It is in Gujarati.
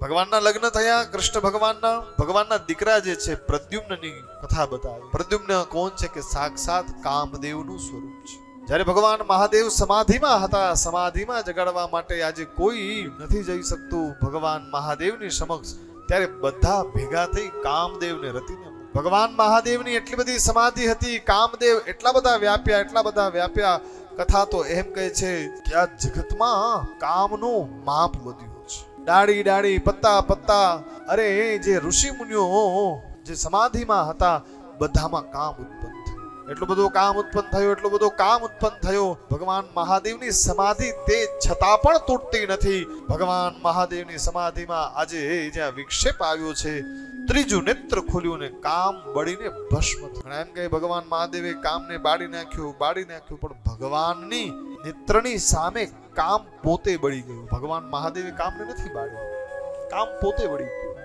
ભગવાનના લગ્ન થયા કૃષ્ણ ભગવાનના દીકરા જે છે પ્રદ્યુમ્નની કથા બતાવી. પ્રદ્યુમ્ન કોણ છે કે સાક્ષાત કામદેવનું સ્વરૂપ છે. જ્યારે ભગવાન મહાદેવ સમાધિમાં હતા, સમાધિમાં જગાડવા માટે આજે કોઈ નથી જઈ શકતું ભગવાન મહાદેવની સમક્ષ, ત્યારે બધા ભેગા થઈ કામદેવને રતીને. ભગવાન મહાદેવની એટલી બધી સમાધિ હતી, કામદેવ એટલા બધા વ્યાપ્યા. કથા તો એમ કહે છે કે આ જગતમાં કામનું માપ વધ્યું છે. ડાળી ડાળી, પત્તા પત્તા, અરે જે ઋષિ મુનિઓ જે સમાધિમાં હતા બધામાં કામ ઉત્પન્ન થયું. એટલું બધું કામ ઉત્પન્ન થયો. ભગવાન મહાદેવની સમાધિ તે છતાં પણ તૂટતી નથી. ભગવાન મહાદેવની સમાધિમાં આજે જ્યાં વિક્ષેપ આવ્યો છે, ત્રીજું નેત્ર ખોલ્યું ને કામ બળીને ભસ્મ થયું. એમ કે ભગવાન મહાદેવે કામને બાળી નાખ્યું, પણ ભગવાનની નેત્રની સામે કામ પોતે બળી ગયું. ભગવાન મહાદેવે કામને નથી બાળ્યું, કામ પોતે બળી ગયું.